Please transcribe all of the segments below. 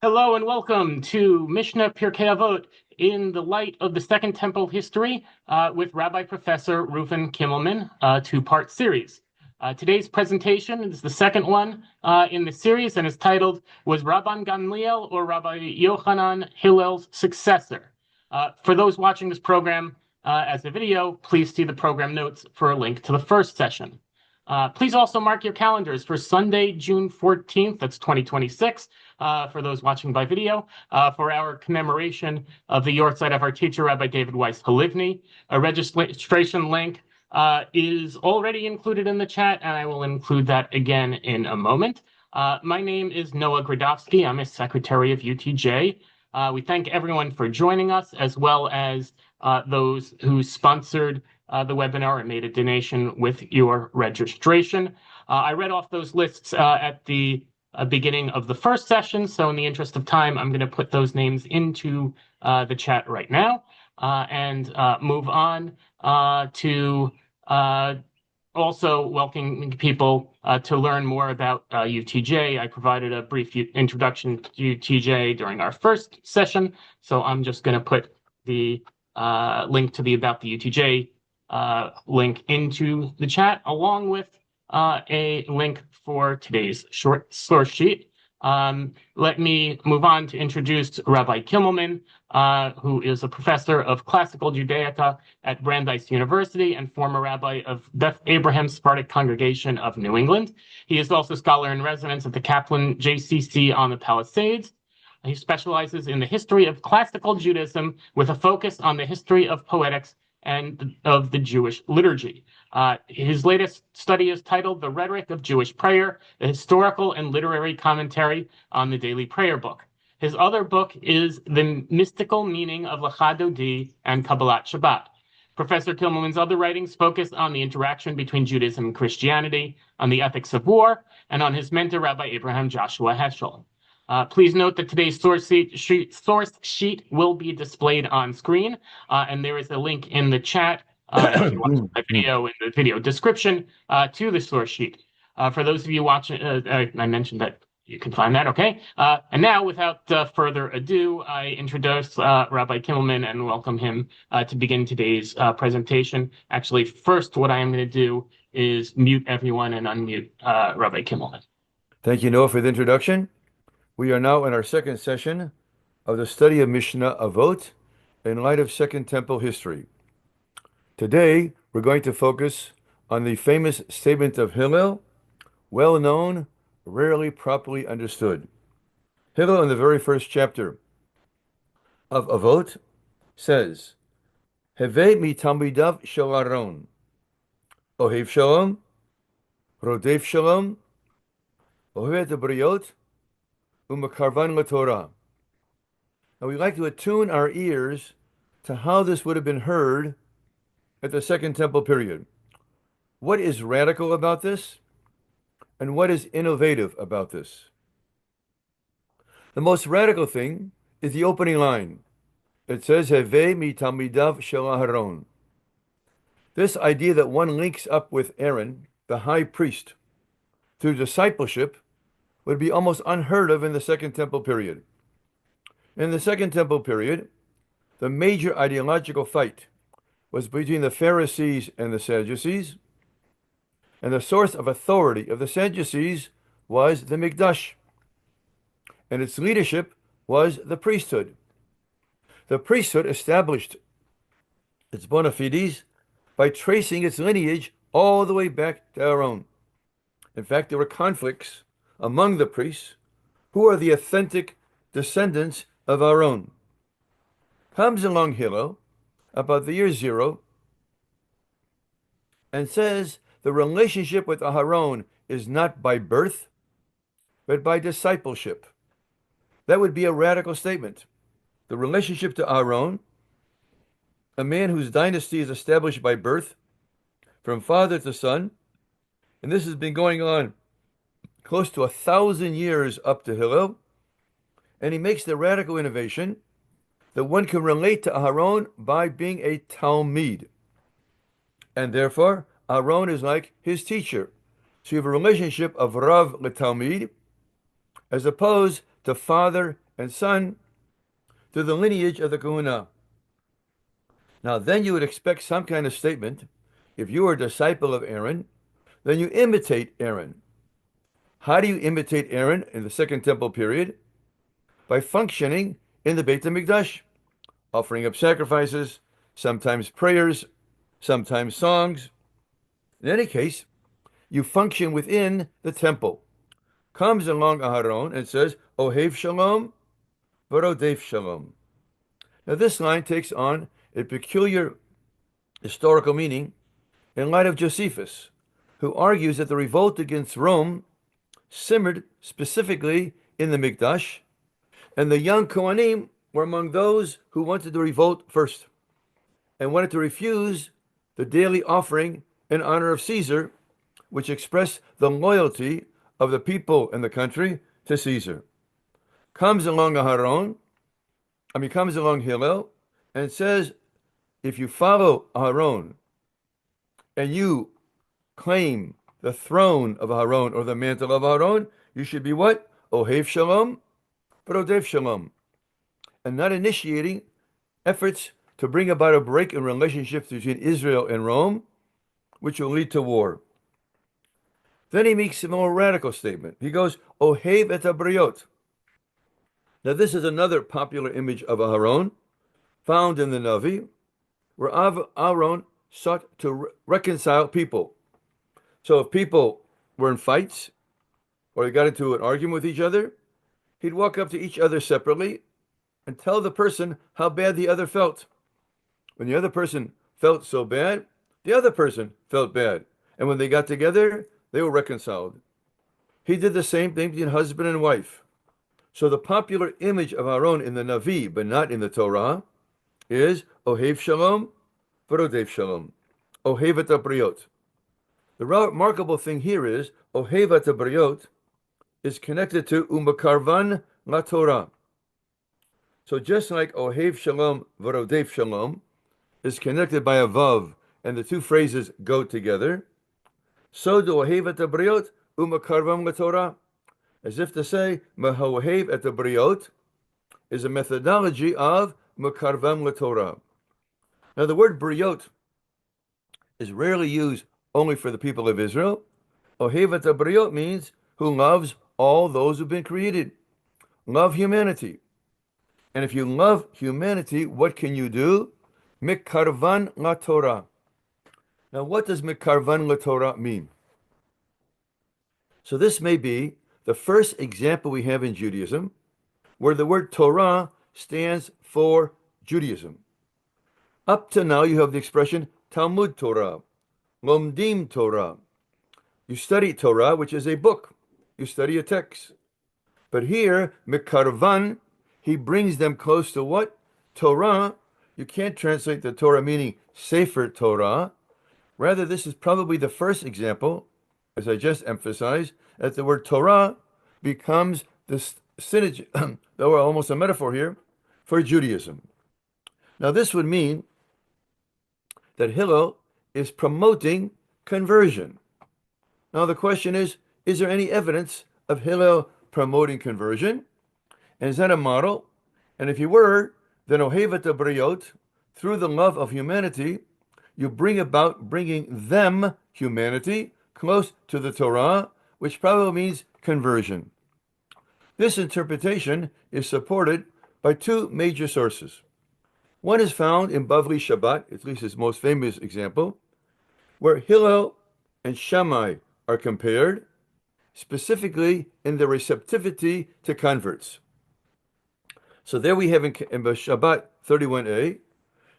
Hello and welcome to Mishnah Pirkei Avot in the light of the Second Temple history with Rabbi Professor Reuven Kimelman, two-part series. Today's presentation is the second one in the series and is titled, Was Rabban Gamliel or Rabbi Yohanan Hillel's successor? For those watching this program as a video, please see the program notes for a link to the first session. Please also mark your calendars for Sunday, June 14th, that's 2026, for those watching by video, for our commemoration of the yortzeit of our teacher, Rabbi David Weiss Halivni. A registration link is already included in the chat, and I will include that again in a moment. My name is Noah Gradovsky. I'm a secretary of UTJ. We thank everyone for joining us, as well as those who sponsored the webinar and made a donation with your registration. I read off those lists at the beginning of the first session, so in the interest of time, I'm going to put those names into the chat right now and move on to also welcoming people to learn more about UTJ. I provided a brief introduction to UTJ during our first session, so I'm just going to put the link to the About the UTJ link into the chat, along with a link for today's short source sheet. Let me move on to introduce Rabbi Kimelman, who is a professor of classical Judaica at Brandeis University and former rabbi of Beth Abraham Sephardic Congregation of New England. He is also scholar in residence at the Kaplan JCC on the Palisades. He specializes in the history of classical Judaism with a focus on the history of poetics and of the Jewish liturgy. His latest study is titled The Rhetoric of Jewish Prayer, a historical and literary commentary on the Daily Prayer Book. His other book is The Mystical Meaning of Lecha Dodi and Kabbalat Shabbat. Professor Kimelman's other writings focus on the interaction between Judaism and Christianity, on the ethics of war, and on his mentor, Rabbi Abraham Joshua Heschel. Please note that today's source sheet will be displayed on screen, and there is a link in the chat if you watch the video in the video description to the source sheet. For those of you watching, I mentioned that you can find that, okay? And now, without further ado, I introduce Rabbi Kimelman and welcome him to begin today's presentation. Actually, first, what I am going to do is mute everyone and unmute Rabbi Kimelman. Thank you, Noah, for the introduction. We are now in our second session of the study of Mishnah Avot in light of Second Temple history. Today, we're going to focus on the famous statement of Hillel, well known, rarely properly understood. Hillel, in the very first chapter of Avot, says, Heve mi talmidav shel Aaron, ohev shalom, rodef shalom, ohev et habriot, umakarvan laTorah. Now, we like to attune our ears to how this would have been heard at the Second Temple period. What is radical about this? And what is innovative about this? The most radical thing is the opening line. It says, Heve mi talmidav shel Aharon. This idea that one links up with Aaron, the high priest, through discipleship would be almost unheard of in the Second Temple period. In the Second Temple period, the major ideological fight was between the Pharisees and the Sadducees, and the source of authority of the Sadducees was the Mikdash, and its leadership was the priesthood. The priesthood established its bona fides by tracing its lineage all the way back to Aaron. In fact, there were conflicts among the priests who are the authentic descendants of Aaron. Comes along Hillel about the year 0 and says the relationship with Aharon is not by birth, but by discipleship. That would be a radical statement. The relationship to Aaron, a man whose dynasty is established by birth, from father to son, and this has been going on close to 1,000 years up to Hillel, and he makes the radical innovation that one can relate to Aharon by being a Talmid. And therefore, Aaron is like his teacher. So you have a relationship of Rav leTalmid, as opposed to father and son through the lineage of the kahuna. Now, then you would expect some kind of statement. If you are a disciple of Aaron, then you imitate Aaron. How do you imitate Aaron in the Second Temple period? By functioning in the Beit HaMikdash, offering up sacrifices, sometimes prayers, sometimes songs. In any case, you function within the temple. Comes along Aharon and says, Ohev Shalom, V'rodef Shalom. Now this line takes on a peculiar historical meaning in light of Josephus, who argues that the revolt against Rome simmered specifically in the Mikdash, and the young Kohanim were among those who wanted to revolt first and wanted to refuse the daily offering in honor of Caesar, which expressed the loyalty of the people in the country to Caesar. Comes along Hillel, and says, if you follow Aharon and you claim the throne of Aharon or the mantle of Aharon, you should be what? Ohev Shalom, V'rodef Shalom, and not initiating efforts to bring about a break in relationships between Israel and Rome, which will lead to war. Then he makes a more radical statement. He goes, Ohev et Habriot. Now this is another popular image of Aharon, found in the Navi, where Aaron sought to reconcile people. So if people were in fights, or they got into an argument with each other, he'd walk up to each other separately and tell the person how bad the other felt. When the other person felt so bad, the other person felt bad. And when they got together, they were reconciled. He did the same thing between husband and wife. So the popular image of Aaron in the Navi, but not in the Torah, is Ohev Shalom, V'rodef Shalom, Ohev et Habriot. The remarkable thing here is Ohev et Habriot is connected to Umakarvan la Torah. So just like Ohev Shalom, V'rodef Shalom is connected by a Vav, and the two phrases go together, so do Ohev et Habriot, Umakarvan la Torah, as if to say, Mehohev et Habriot is a methodology of Mekarvam LaTorah. Now, the word Briot is rarely used only for the people of Israel. Ohev et Habriot means who loves all those who've been created. Love humanity. And if you love humanity, what can you do? Mekarvan LaTorah. Now, what does Mekarvan LaTorah mean? So this may be the first example we have in Judaism where the word Torah stands for Judaism. Up to now, you have the expression Talmud Torah, Lomdim Torah. You study Torah, which is a book. You study a text. But here, Mekarvan, he brings them close to what? Torah. You can't translate the Torah meaning Sefer Torah. Rather, this is probably the first example, as I just emphasized, that the word Torah becomes this synonym, or almost a metaphor here, for Judaism. Now, this would mean that Hillel is promoting conversion. Now, the question is there any evidence of Hillel promoting conversion? And is that a model? And if you were, then Ohev et Habriot, through the love of humanity, you bring about bringing them, humanity, close to the Torah, which probably means conversion. This interpretation is supported by two major sources. One is found in Bavli Shabbat, at least his most famous example, where Hillel and Shammai are compared, specifically in their receptivity to converts. So there we have in Shabbat 31a,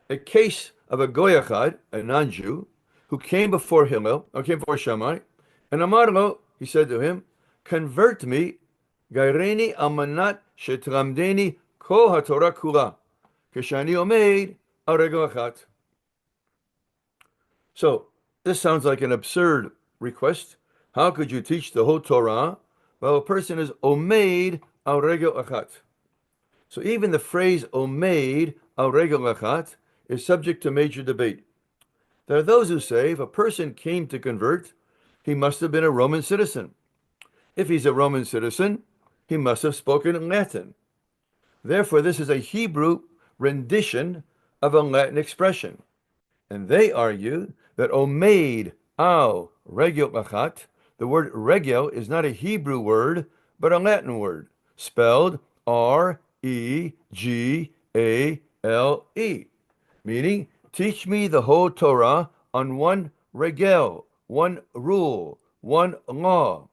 a case of a goy echad, a non-Jew, who came before Hillel, or came before Shammai, and Amar lo, he said to him, convert me, gaireni amanat shetramdeni kol haTorah kula, keshani omeid al regel achat. So, this sounds like an absurd request. How could you teach the whole Torah while a person is omeid al regel achat? So even the phrase omeid al regel achat is subject to major debate. There are those who say if a person came to convert, he must have been a Roman citizen. If he's a Roman citizen, he must have spoken Latin. Therefore, this is a Hebrew rendition of a Latin expression. And they argue that omeid al regel achat, the word regel is not a Hebrew word, but a Latin word, spelled R-E-G-A-L-E, meaning teach me the whole Torah on one regel, one rule, one law.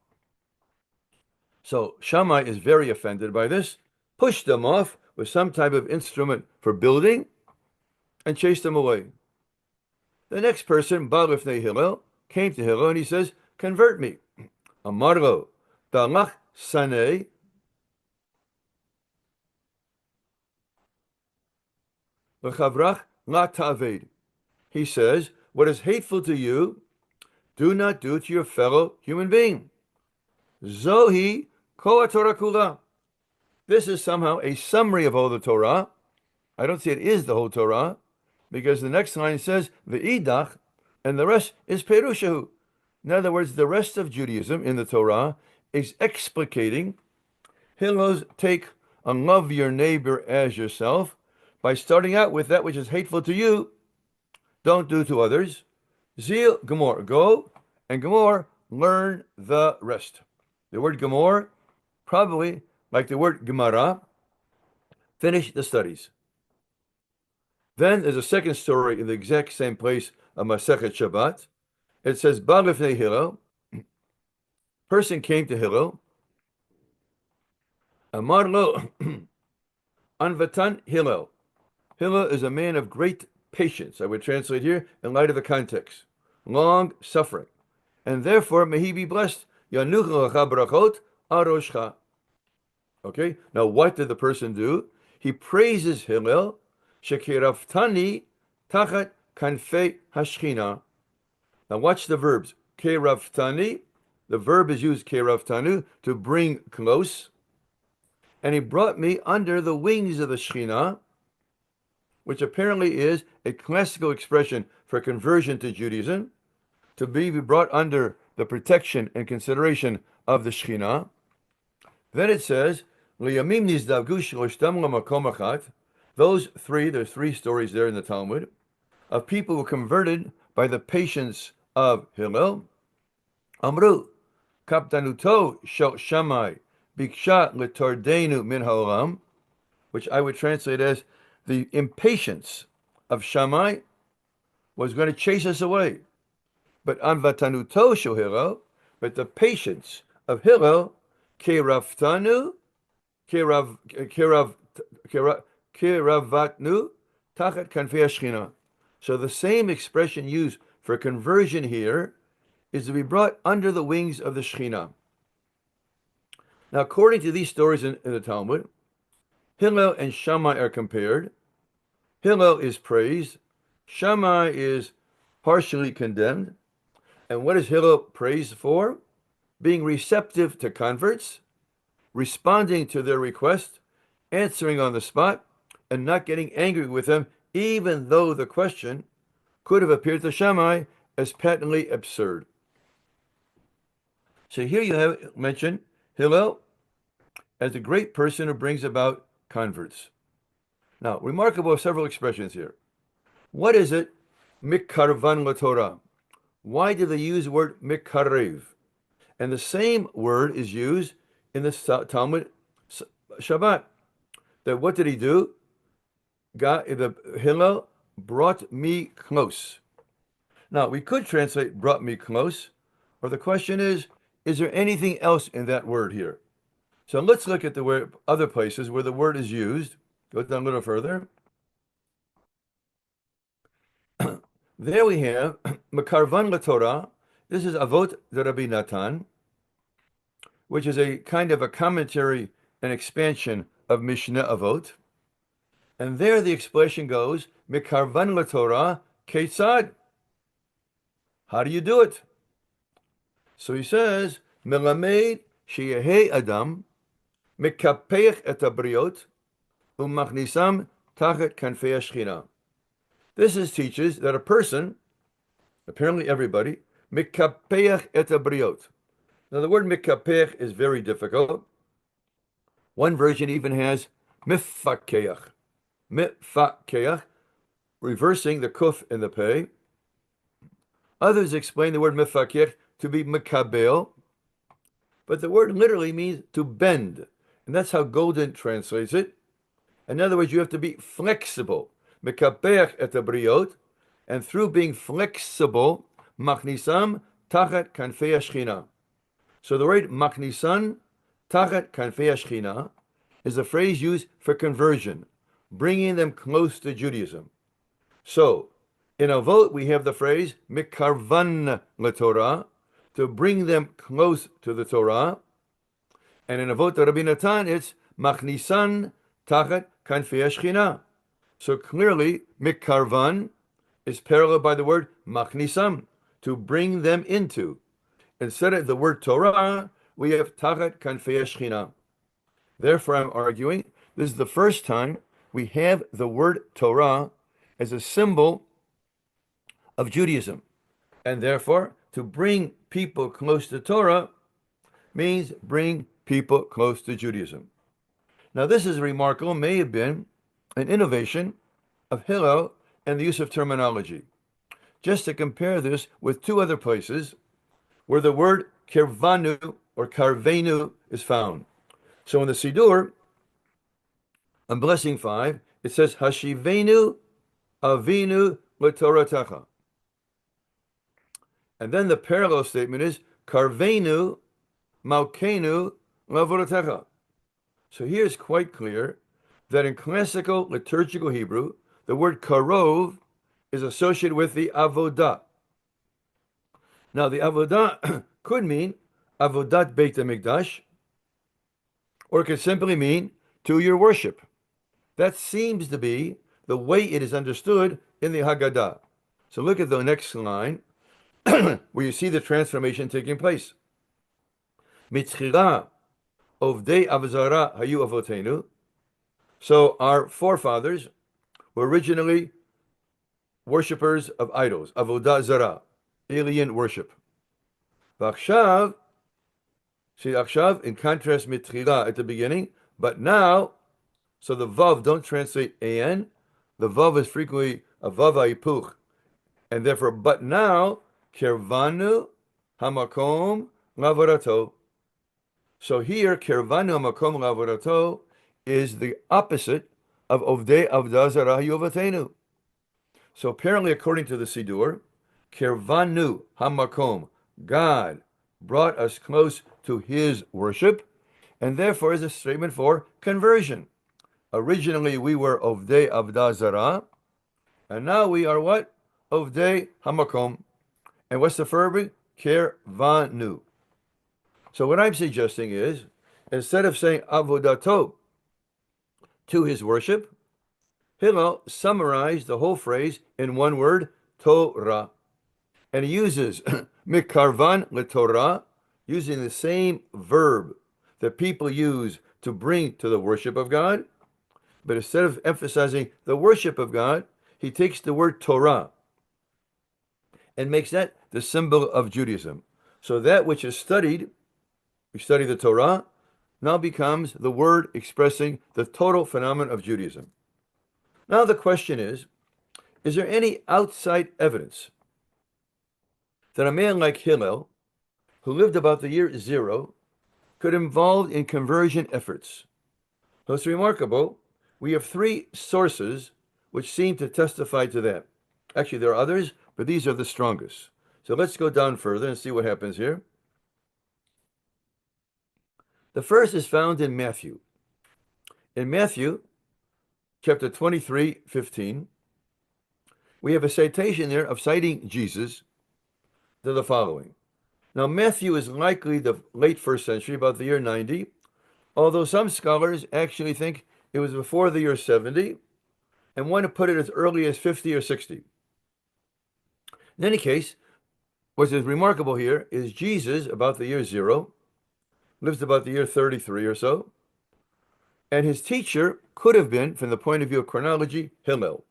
So Shammai is very offended by this, pushed them off with some type of instrument for building, and chased them away. The next person, Baal Lifnei Hillel, came to Hillel and he says, convert me. Amarlo, dalach sanei, l'chavrach la ta'aved. He says, what is hateful to you, do not do to your fellow human being. Zohi kol Torah kula. This is somehow a summary of all the Torah. I don't see it is the whole Torah, because the next line says, V'idach, and the rest is Perushahu. In other words, the rest of Judaism in the Torah is explicating Hillel's take on love your neighbor as yourself by starting out with that which is hateful to you, don't do to others. Zil, Gemor, go, and Gemor, learn the rest. The word Gemor, probably like the word Gemara, finish the studies. Then there's a second story in the exact same place of Masechet Shabbat. It says, Baal Lifnei Hillel, person came to Hillel, Amar lo, Anvatan Hillel. Hillel is a man of great patience, I would translate here, in light of the context. Long suffering. And therefore, may he be blessed. Yanuch lecha brachot aroshcha. Okay, now what did the person do? He praises Hillel, Shekiraftani tachat kanfei hashchina. Now watch the verbs. Keraftani, the verb is used keraftanu, to bring close. And he brought me under the wings of the Shekhinah, which apparently is a classical expression for conversion to Judaism, to be brought under the protection and consideration of the Shekhinah. Then it says, Liyamim nizdavgu shloshtam lamakom achat. Those three, there's three stories there in the Talmud, of people who were converted by the patience of Hillel. Amru, kaptanuto shel Shammai, biksha letordenu min haolam, which I would translate as the impatience of Shammai was going to chase us away. But anvatanuto shel Hillel, but the patience of Hillel, keravatnu tachat kanfei hashchina. So the same expression used for conversion here is to be brought under the wings of the Shekhinah. Now, according to these stories in the Talmud, Hillel and Shammai are compared. Hillel is praised. Shammai is partially condemned. And what is Hillel praised for? Being receptive to converts, responding to their request, answering on the spot, and not getting angry with them, even though the question could have appeared to Shammai as patently absurd. So here you have mentioned Hillel as a great person who brings about converts. Now, remarkable are several expressions here. What is it, mikarvan laTorah? Why do they use the word mikarev? And the same word is used in the Talmud Shabbat. That what did he do? Hillel brought me close. Now, we could translate brought me close, or the question is there anything else in that word here? So let's look at the word, other places where the word is used. Go down a little further. There we have Mekarvan LaTorah. This is Avot de Rabbi Natan, which is a kind of a commentary and expansion of Mishnah Avot. And there the expression goes, Mekarvan LaTorah Ketzad. How do you do it? So he says, Melamed Sheyehe Adam Mekapeich et Abriot Umachnisam Tachet Kanfei Hashchina. This teaches that a person, apparently everybody, Mekapeich et Abriot. Now the word Mekapeich is very difficult. One version even has Mifakeach. Mifakeach, reversing the kuf and the pei. Others explain the word mifakeach to be mikabel, but the word literally means to bend, and that's how Golden translates it. In other words, you have to be flexible. Mekapeach et habriot, and through being flexible, machnisam tachat kanfei hashchina. So the word machnisan tachat kanfei hashchina is a phrase used for conversion, bringing them close to Judaism. So, in Avot, we have the phrase mikarvan leTorah, to bring them close to the Torah. And in Avot Rabbi Natan, it's machnisan tachat kanfei hashchina. So clearly, mikarvan is paralleled by the word machnisam, to bring them into. Instead of the word Torah, we have tachat kanfei hashchina. Therefore, I'm arguing this is the first time we have the word Torah as a symbol of Judaism. And therefore, to bring people close to Torah means bring people close to Judaism. Now, this is remarkable, may have been an innovation of Hillel and the use of terminology. Just to compare this with two other places where the word kirvanu or karvenu is found. So in the Siddur, on Blessing 5, it says, Hashivenu avinu l'toratecha. And then the parallel statement is, Karvenu malkenu l'avodatecha. So here it's quite clear that in classical liturgical Hebrew, the word karov is associated with the avodah. Now, the avodah could mean avodat beit hamikdash, or it could simply mean to your worship. That seems to be the way it is understood in the Haggadah. So look at the next line, where you see the transformation taking place. Mitzchira ovdei avzara hayu avotenu. So our forefathers were originally worshippers of idols, avodah zara, alien worship. V'achshav, see achshav in contrast mitchila at the beginning, but now, so the vav don't translate an, the vav is frequently a vav haipuch, and therefore, but now, kirvanu hamakom lavodato. So here, kirvanu hamakom lavodato is the opposite of ovdei avdah zara yovatenu. So apparently, according to the Siddur, kirvanu hamakom, God brought us close to His worship, and therefore is a statement for conversion. Originally, we were ovdei avdah zara, and now we are what? Ovdei hamakom. And what's the verb? Kirvanu. So what I'm suggesting is, instead of saying avodato, to his worship, Hillel summarized the whole phrase in one word, Torah. And he uses mikarvan leTorah, using the same verb that people use to bring to the worship of God. But instead of emphasizing the worship of God, he takes the word Torah and makes that the symbol of Judaism. So that which is studied, we study the Torah, now becomes the word expressing the total phenomenon of Judaism. Now the question is there any outside evidence that a man like Hillel, who lived about the year 0, could involve in conversion efforts? So it's remarkable. We have 3 sources which seem to testify to that. Actually, there are others, but these are the strongest. So let's go down further and see what happens here. The first is found in Matthew. In Matthew, chapter 23:15, we have a citation there of citing Jesus to the following. Now, Matthew is likely the late 1st century, about the year 90, although some scholars actually think it was before the year 70, and want to put it as early as 50 or 60. In any case, what is remarkable here is Jesus, about the year 0, lives about the year 33 or so, and his teacher could have been, from the point of view of chronology, Hillel.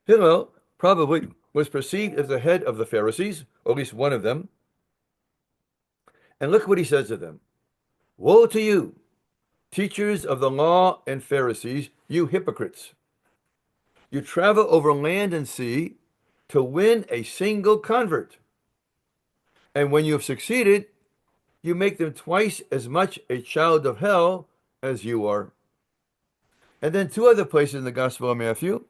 Hillel probably was perceived as the head of the Pharisees, or at least one of them. And look what he says to them. Woe to you, teachers of the law and Pharisees, you hypocrites! You travel over land and sea to win a single convert. And when you have succeeded, you make them twice as much a child of hell as you are. And then two other places in the Gospel of Matthew,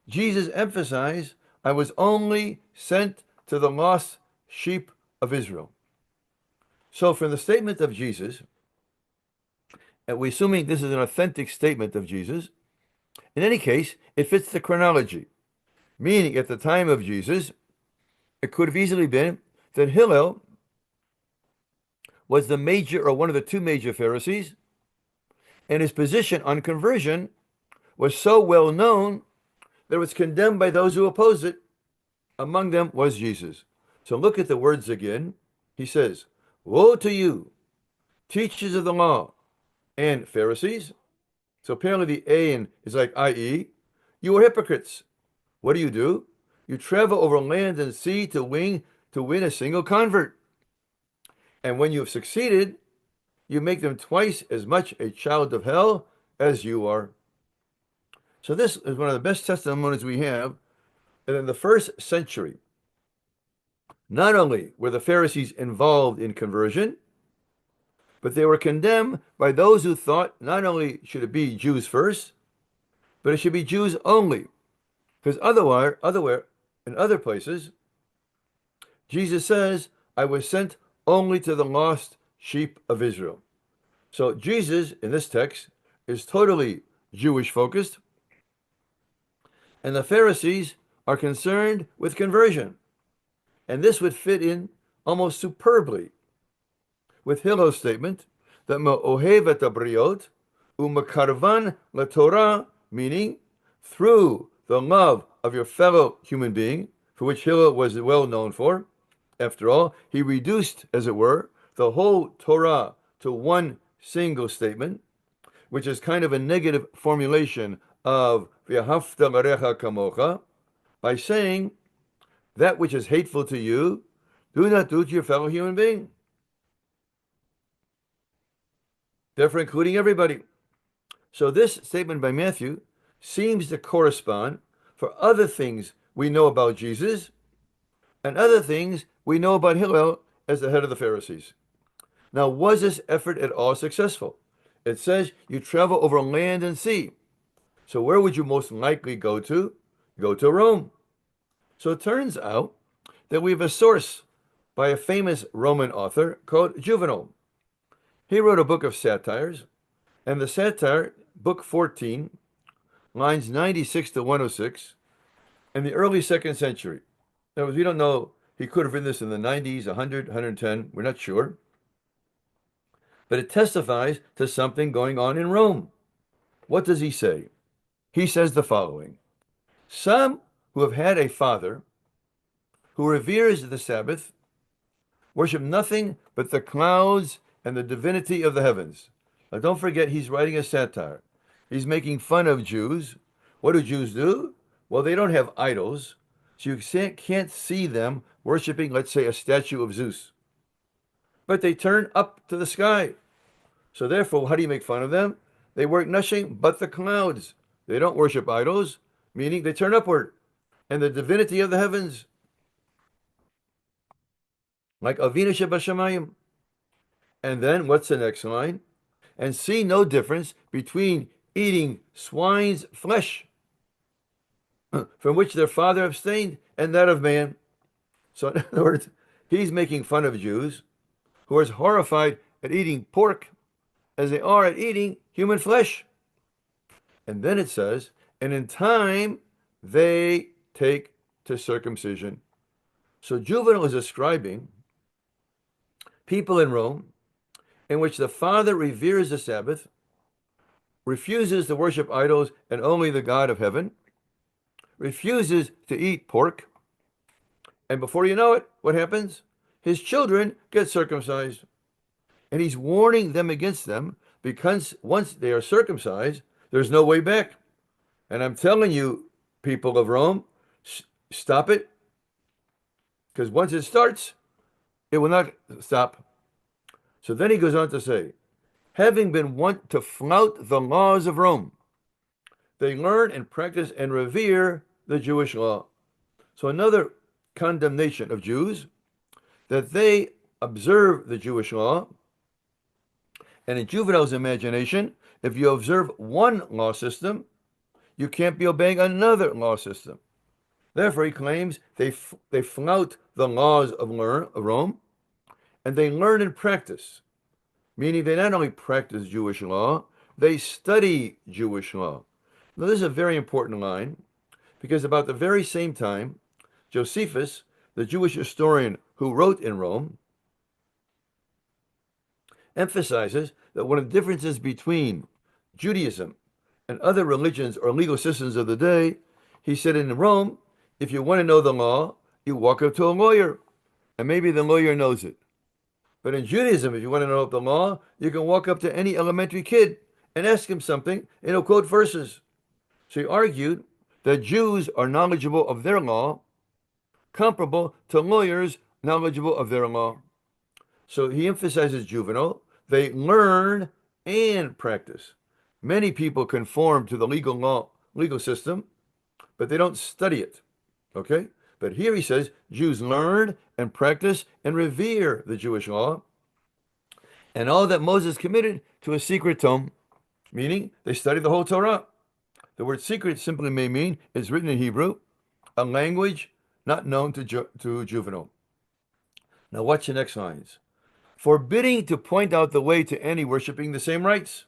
Jesus emphasized, I was only sent to the lost sheep of Israel. So from the statement of Jesus, and we're assuming this is an authentic statement of Jesus, in any case, it fits the chronology. Meaning, at the time of Jesus, it could have easily been that Hillel was the major or one of the two major Pharisees, and his position on conversion was so well known that it was condemned by those who opposed it. Among them was Jesus. So look at the words again. He says, woe to you, teachers of the law and Pharisees. So apparently the "and" is like i.e., you are hypocrites. What do? You travel over land and sea to win a single convert. And when you have succeeded, you make them twice as much a child of hell as you are. So this is one of the best testimonies we have. And in the first century, not only were the Pharisees involved in conversion, but they were condemned by those who thought not only should it be Jews first, but it should be Jews only. Because otherwise, in other places, Jesus says, I was sent only to the lost sheep of Israel. So Jesus, in this text, is totally Jewish focused. And the Pharisees are concerned with conversion. And this would fit in almost superbly with Hillel's statement that Ma'ohev et habriot u'makarvan laTorah, meaning through the love of your fellow human being, for which Hillel was well known for. After all, he reduced, as it were, the whole Torah to one single statement, which is kind of a negative formulation of v'ahavta l'recha kamocha, by saying that which is hateful to you, do not do to your fellow human being. Therefore, including everybody. So this statement by Matthew seems to correspond for other things we know about Jesus and other things we know about Hillel as the head of the Pharisees. Now, was this effort at all successful? It says you travel over land and sea. So where would you most likely go to? Go to Rome. So it turns out that we have a source by a famous Roman author called Juvenal. He wrote a book of satires, and the satire, book 14, lines 96 to 106, in the early 2nd century. Now, we don't know, he could have written this in the 90s, 100, 110, we're not sure. But it testifies to something going on in Rome. What does he say? He says the following: some who have had a father who reveres the Sabbath worship nothing but the clouds and the divinity of the heavens. Now, don't forget, he's writing a satire. He's making fun of Jews. What do Jews do? Well, they don't have idols, so you can't see them worshiping, let's say, a statue of Zeus. But they turn up to the sky. So therefore, how do you make fun of them? They worship nothing but the clouds. They don't worship idols, meaning they turn upward. And the divinity of the heavens, like Avinu Shebashamayim. And then, what's the next line? And see no difference between eating swine's flesh, from which their father abstained, and that of man. So in other words, he's making fun of Jews who are as horrified at eating pork as they are at eating human flesh. And then it says, and in time they take to circumcision. So Juvenal is describing people in Rome in which the father reveres the Sabbath, refuses to worship idols and only the God of heaven, refuses to eat pork, and before you know it, what happens? His children get circumcised. And he's warning them against them, because once they are circumcised, there's no way back. And I'm telling you, people of Rome, stop it, because once it starts, it will not stop. So then he goes on to say, having been wont to flout the laws of Rome, they learn and practice and revere the Jewish law. So another condemnation of Jews, that they observe the Jewish law, and in juvenile's imagination, if you observe one law system, you can't be obeying another law system. Therefore, he claims they flout the laws of Rome, and they learn and practice, meaning they not only practice Jewish law, they study Jewish law. Now, this is a very important line, because about the very same time, Josephus, the Jewish historian who wrote in Rome, emphasizes that one of the differences between Judaism and other religions or legal systems of the day, he said in Rome, if you want to know the law, you walk up to a lawyer, and maybe the lawyer knows it. But in Judaism, if you want to know the law, you can walk up to any elementary kid and ask him something, and he'll quote verses. So he argued that Jews are knowledgeable of their law, comparable to lawyers knowledgeable of their law. So he emphasizes juvenile. They learn and practice. Many people conform to the legal system, but they don't study it. Okay? But here he says Jews learn and practice and revere the Jewish law and all that Moses committed to a secret tome, meaning they study the whole Torah. The word secret simply may mean it's written in Hebrew, a language not known to juvenile. Now watch the next lines. Forbidding to point out the way to any worshiping the same rites.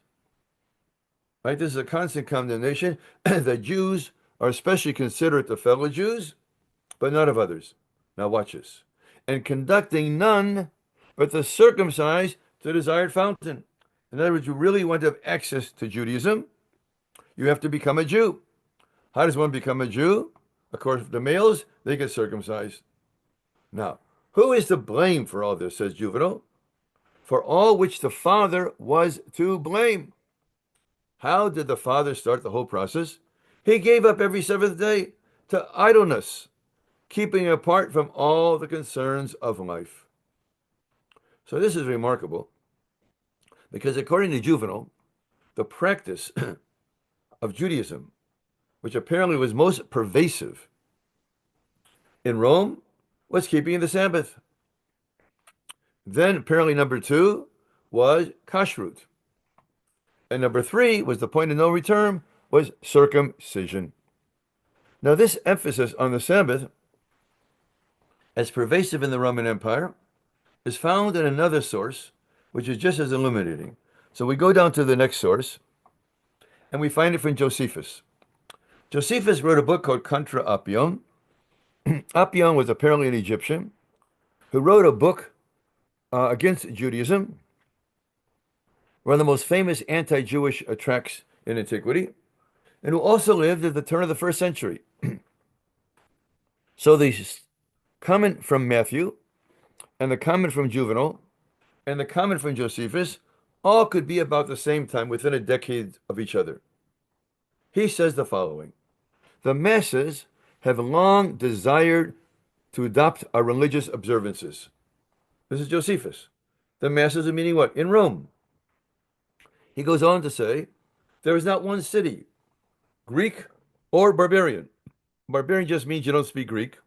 Right? This is a constant condemnation that Jews are especially considerate of fellow Jews, but not of others. Now watch this. And conducting none but the circumcised to the desired fountain. In other words, you really want to have access to Judaism, you have to become a Jew. How does one become a Jew? Of course, the males, they get circumcised. Now, who is to blame for all this, says Juvenal? For all which the father was to blame. How did the father start the whole process? He gave up every seventh day to idleness, keeping apart from all the concerns of life. So this is remarkable, because according to Juvenal, the practice of Judaism, which apparently was most pervasive in Rome, was keeping the Sabbath. Then apparently number 2 was kashrut. And number 3 was the point of no return, was circumcision. Now this emphasis on the Sabbath, as pervasive in the Roman Empire, is found in another source, which is just as illuminating. So we go down to the next source, and we find it from Josephus. Josephus wrote a book called Contra Appian. Appian was apparently an Egyptian who wrote a book against Judaism, one of the most famous anti-Jewish tracts in antiquity, and who also lived at the turn of the 1st century. So the comment from Matthew, and the comment from Juvenal, and the comment from Josephus all could be about the same time, within a decade of each other. He says the following: the masses have long desired to adopt our religious observances. This is Josephus. The masses are meaning what? In Rome. He goes on to say, there is not one city, Greek or barbarian. Barbarian just means you don't speak Greek.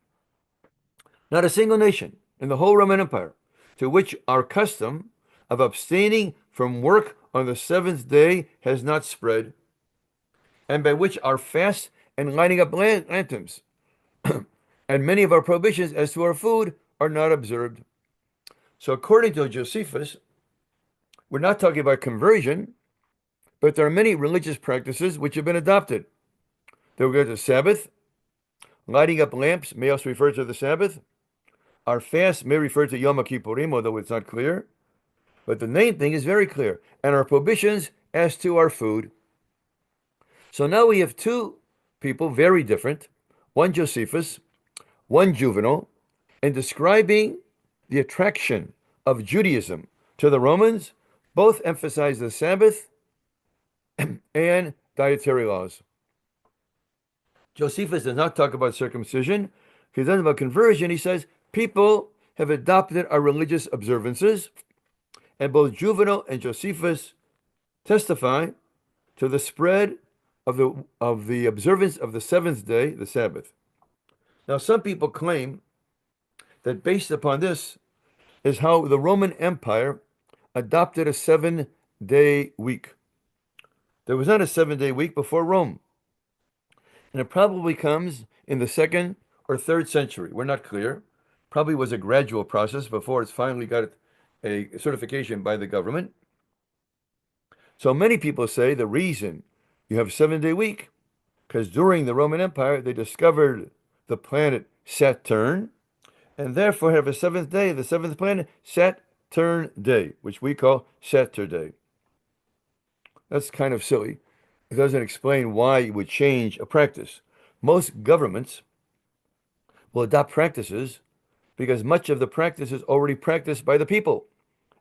Not a single nation in the whole Roman Empire to which our custom of abstaining from work on the 7th day has not spread, and by which our fast and lighting up lanterns and many of our prohibitions as to our food are not observed. So according to Josephus, we're not talking about conversion, but there are many religious practices which have been adopted. They regard the Sabbath, lighting up lamps may also refer to the Sabbath. Our fast may refer to Yom Kippurim, although it's not clear. But the main thing is very clear, and our prohibitions as to our food. So now we have 2 people, very different, one Josephus, one Juvenal, in describing the attraction of Judaism to the Romans. Both emphasize the Sabbath and dietary laws. Josephus does not talk about circumcision. He doesn't about conversion. He says people have adopted our religious observances, and both Juvenal and Josephus testify to the spread of the observance of the seventh day, the Sabbath. Now, some people claim that based upon this is how the Roman Empire adopted a 7-day week. There was not a 7-day week before Rome, and it probably comes in the 2nd or 3rd century. We're not clear. Probably was a gradual process before it's finally got a certification by the government. So many people say the reason you have a 7-day week because during the Roman Empire they discovered the planet Saturn, and therefore have a seventh day, the seventh planet, Saturn Day, which we call Saturday. That's kind of silly. It doesn't explain why you would change a practice. Most governments will adopt practices because much of the practice is already practiced by the people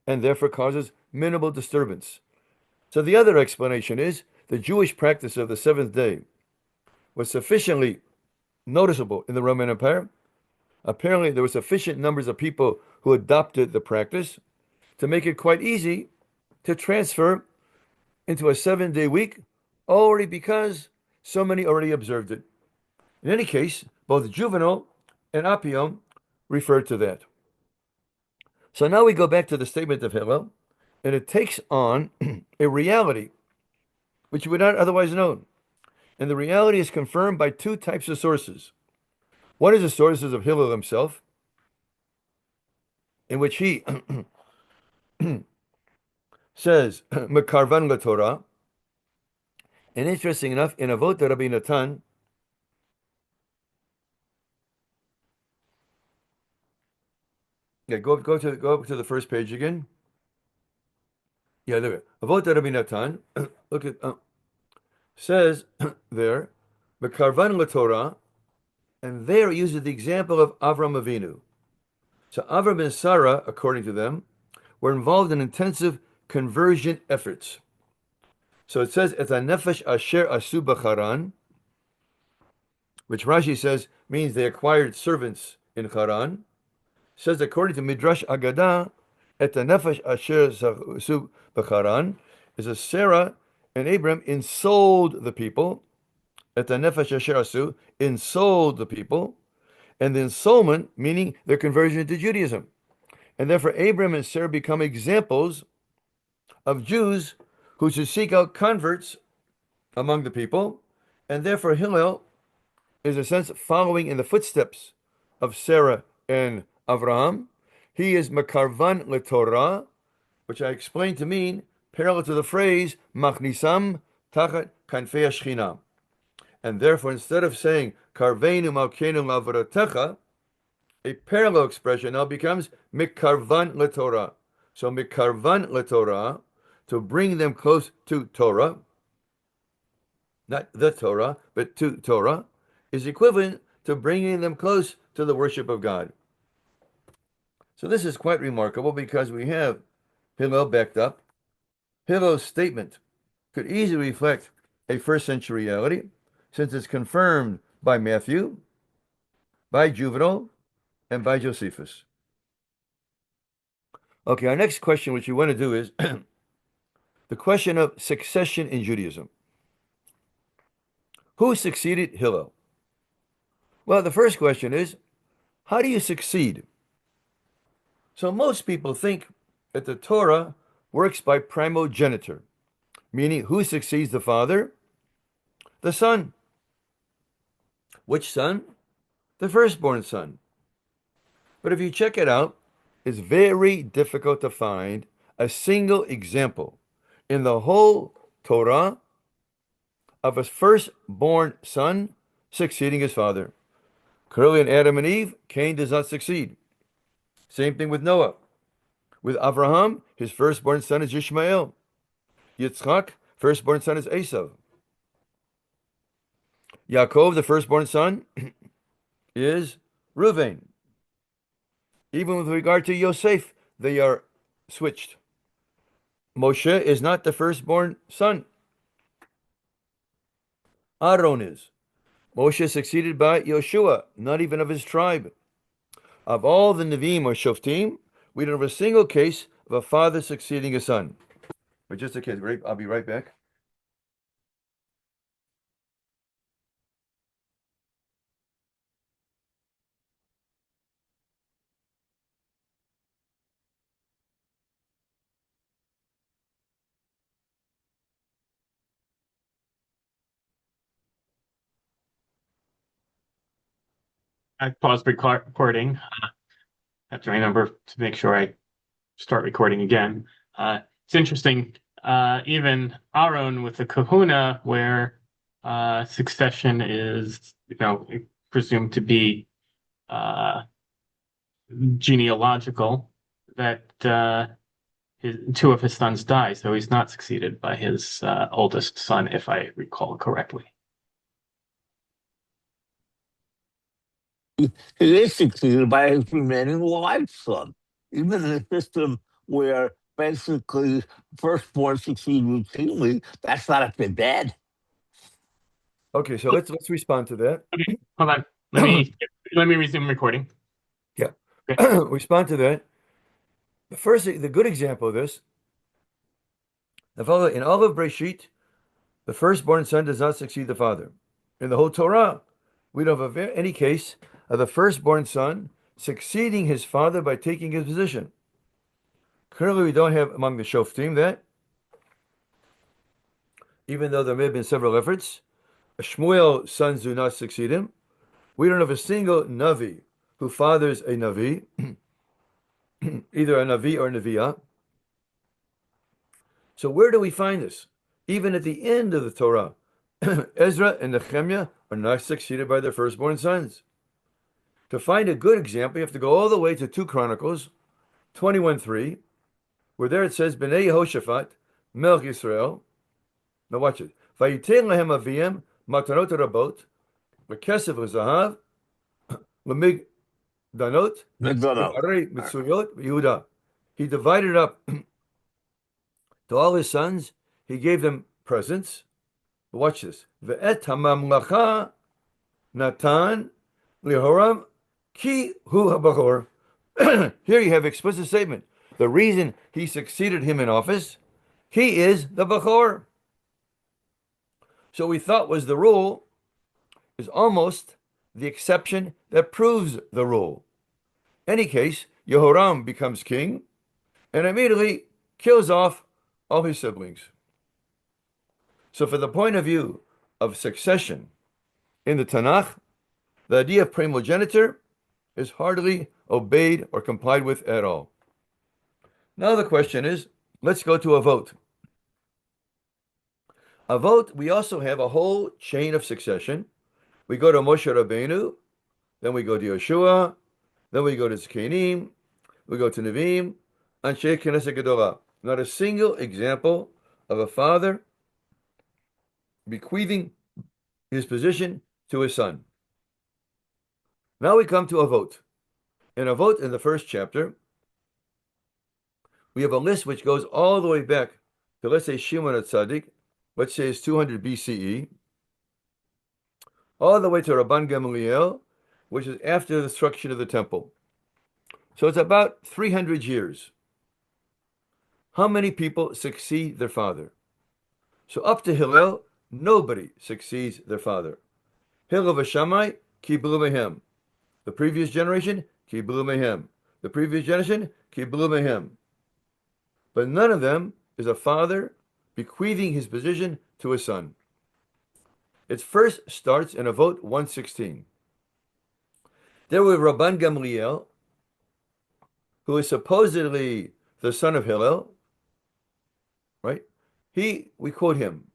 and therefore causes minimal disturbance. So the other explanation is the Jewish practice of the seventh day was sufficiently noticeable in the Roman Empire. Apparently, there were sufficient numbers of people who adopted the practice to make it quite easy to transfer into a 7-day week already because so many already observed it. In any case, both Juvenal and Appian referred to that. So now we go back to the statement of Hillel, and it takes on a reality which would not otherwise known. And the reality is confirmed by two types of sources. One is the sources of Hillel himself, in which he says, Mekarvan LaTorah, and interesting enough, in Avot Rabbi Natan, go up to the first page again. Yeah, there. Avot Rabbi Natan, look at says there, Mekarvan LaTorah, and there it uses the example of Avram Avinu. So Avram and Sarah, according to them, were involved in intensive conversion efforts. So it says, Et nefesh asher asu b'charan, which Rashi says means they acquired servants in Haran. Says according to Midrash Agadah, Et nefesh asher asu b'charan is a Sarah and Abram ensouled the people. Et nefesh asher asu, ensouled the people, and the ensoulment meaning their conversion to Judaism. And therefore Abram and Sarah become examples of Jews who should seek out converts among the people, and therefore Hillel is in a sense following in the footsteps of Sarah and Avraham. He is Mekarvan LeTorah, which I explained to mean parallel to the phrase Machnisam Tachat Kanfei Shechina. And therefore, instead of saying Karveinu Malkeinu Lavoratecha, a parallel expression now becomes Mikarvan LeTorah. So Mikarvan LeTorah, to bring them close to Torah, not the Torah, but to Torah, is equivalent to bringing them close to the worship of God. So this is quite remarkable because we have Hillel backed up. Hillel's statement could easily reflect a first century reality, since it's confirmed by Matthew, by Juvenal, and by Josephus. Okay, our next question, which we want to do is the question of succession in Judaism. Who succeeded Hillel? Well, the first question is, how do you succeed? So most people think that the Torah works by primogeniture, meaning who succeeds the father? The son. Which son? The firstborn son. But if you check it out, it's very difficult to find a single example in the whole Torah of a firstborn son succeeding his father. Clearly in Adam and Eve, Cain does not succeed. Same thing with Noah. With Abraham, his firstborn son is Ishmael. Yitzchak, firstborn son is Esau. Yaakov, the firstborn son, is Reuven. Even with regard to Yosef, they are switched. Moshe is not the firstborn son. Aaron is. Moshe is succeeded by Yoshua, not even of his tribe. Of all the Nevi'im or Shoftim, we don't have a single case of a father succeeding a son. But just a kid, right? I'll be right back. I paused recording. I have to remember to make sure I start recording again. It's interesting. Even our own with the Kahuna, where succession is, presumed to be uh, genealogical, that two of his sons die, so he's not succeeded by his oldest son, if I recall correctly. He is succeeded by his remaining live son. Even in a system where basically firstborn succeed routinely, that's not if they're dead. Okay, so let's respond to that. Okay, hold on. Let me resume recording. Yeah. Okay. Respond to that. The good example of this, in all of Breshit, the firstborn son does not succeed the father. In the whole Torah, we don't have any case of the firstborn son succeeding his father by taking his position. Currently, we don't have among the Shoftim that, even though there may have been several efforts, Shmuel's sons do not succeed him. We don't have a single Navi who fathers a Navi, either a Navi or a Neviah. So where do we find this? Even at the end of the Torah, Ezra and Nehemiah are not succeeded by their firstborn sons. To find a good example, you have to go all the way to 2 Chronicles 21:3, where there it says, Bnei Yehoshaphat, Melech Yisrael. Now watch it. Vayitein lahem aviyem matanot rabot, lekesef lezahav, lemigdanot, le'arei mitzuyot, Yehuda. He divided up to all his sons. He gave them presents. Watch this. Ve'et hamamlacha natan lihoram ki hu habachor. Here you have explicit statement. The reason he succeeded him in office, he is the Bachor. So we thought was the rule is almost the exception that proves the rule. Any case, Yehoram becomes king and immediately kills off all his siblings. So from the point of view of succession in the Tanakh, the idea of primogeniture is hardly obeyed or complied with at all. Now the question is, let's go to Avot. Avot, we also have a whole chain of succession. We go to Moshe Rabbeinu, then we go to Yeshua, then we go to Zkenim, we go to Nevi'im, Anshe Knesset Gedolah. Not a single example of a father bequeathing his position to his son. Now we come to Avot. In Avot, in the first chapter, we have a list which goes all the way back to, let's say, Shimon HaTzadik, let's say it's 200 BCE, all the way to Rabban Gamliel, which is after the destruction of the temple. So it's about 300 years. How many people succeed their father? So up to Hillel, nobody succeeds their father. Hillel v'Shammai, kiblu mehem. The previous generation, kiblu mehem. The previous generation, kiblu mehem. But none of them is a father bequeathing his position to a son. It first starts in Avot 1:16. There was Rabban Gamliel, who is supposedly the son of Hillel, right? We quote him.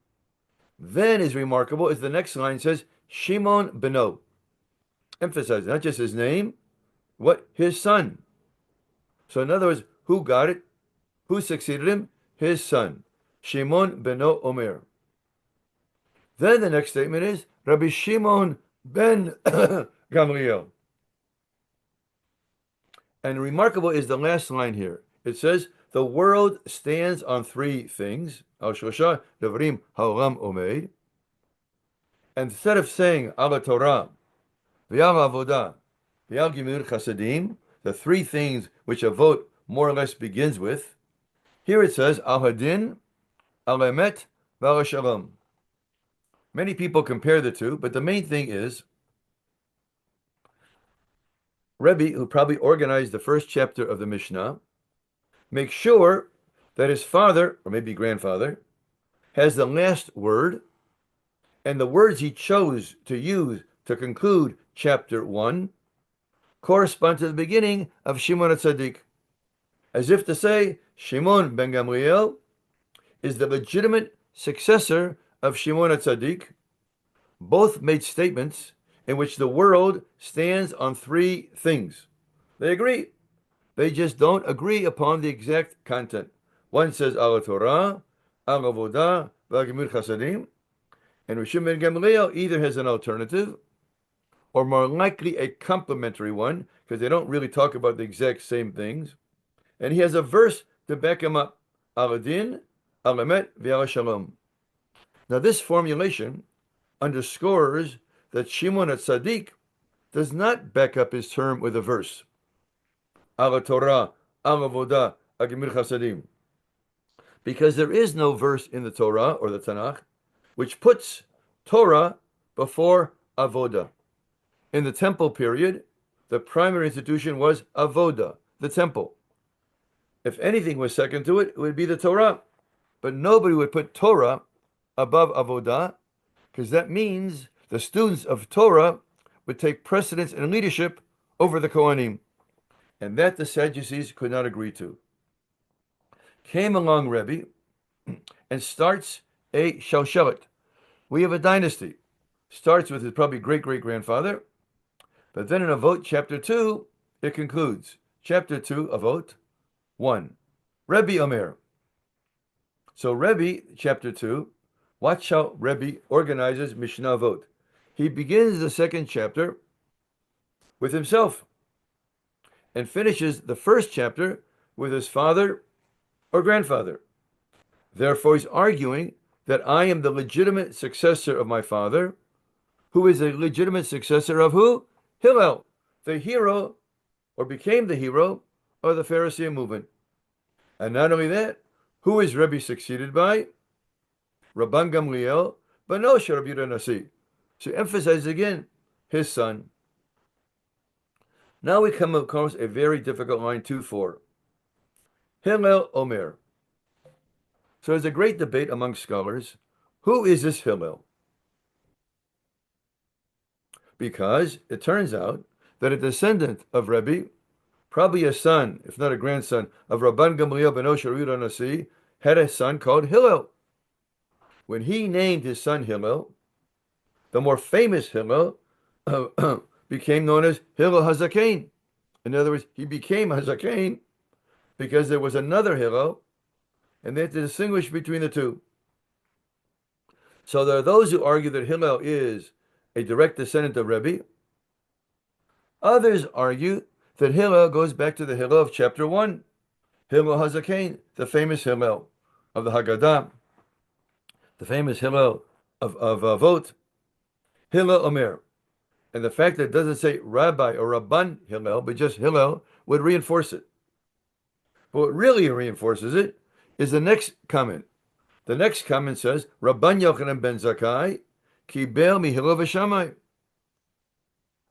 Then is remarkable is the next line says, Shimon Beno. Emphasize not just his name, what his son. So in other words, who got it? Who succeeded him? His son. Shimon Beno Omer. Then the next statement is Rabbi Shimon ben Gamliel. And remarkable is the last line here. It says, the world stands on 3 things. Al Shosha Devrim Haolam Omeid. And instead of saying Al Torah, V'al Avodah, V'al Gimur Chasadim, the 3 things which Avot more or less begins with, here it says Al Hadin, al emet v'al shalom. Many people compare the two, but the main thing is Rebbe, who probably organized the first chapter of the Mishnah, makes sure that his father, or maybe grandfather, has the last word, and the words he chose to use to conclude chapter 1 correspond to the beginning of Shimon HaTzadik, as if to say Shimon ben Gamliel is the legitimate successor of Shimon HaTzadik. Both made statements in which the world stands on three things. They agree. They just don't agree upon the exact content. One says al Torah, al Avodah, v'al Gemir Chasadim, and Shimon ben Gamliel either has an alternative or more likely a complementary one, because they don't really talk about the exact same things. And he has a verse to back him up. Al Adin, Al Emet, V'al Shalom. Now this formulation underscores that Shimon HaTzadik does not back up his term with a verse. Al Torah, Al Avodah, Al Gemir Chasadim. Because there is no verse in the Torah or the Tanakh which puts Torah before Avodah. In the temple period, the primary institution was Avodah, the temple. If anything was second to it, it would be the Torah. But nobody would put Torah above Avodah, because that means the students of Torah would take precedence in leadership over the Kohanim. And that the Sadducees could not agree to. Came along Rebbe and starts a shalshelet. We have a dynasty. Starts with his probably great-great-grandfather, but then in Avot chapter 2, it concludes. Chapter 2, Avot 1. Rebbe Omer. So Rebbe, chapter 2, watch how Rebbe organizes Mishnah Avot. He begins the second chapter with himself and finishes the first chapter with his father or grandfather. Therefore, he's arguing that I am the legitimate successor of my father, who is a legitimate successor of who? Hillel, the hero, or became the hero, of the Pharisee movement. And not only that, who is Rebbe succeeded by? Rabban Gamliel, but no Rabbi Nasi. So emphasize again, his son. Now we come across a very difficult line, 2-4. Hillel Omer. So there's a great debate among scholars. Who is this Hillel? Because it turns out that a descendant of Rebbe, probably a son, if not a grandson, of Rabban Gamliel ben Rabbi Nasi, had a son called Hillel. When he named his son Hillel, the more famous Hillel became known as Hillel HaZaken. In other words, he became HaZaken because there was another Hillel, and they had to distinguish between the two. So there are those who argue that Hillel is a direct descendant of Rebbe. Others argue that Hillel goes back to the Hillel of chapter 1, Hillel HaZaken, the famous Hillel of the Haggadah, the famous Hillel of Avot, Hillel Omer. And the fact that it doesn't say Rabbi or Rabban Hillel, but just Hillel, would reinforce it. But what really reinforces it is the next comment. The next comment says, Rabban Yohanan ben Zakkai, Kibel mi Hillel v'Shammai.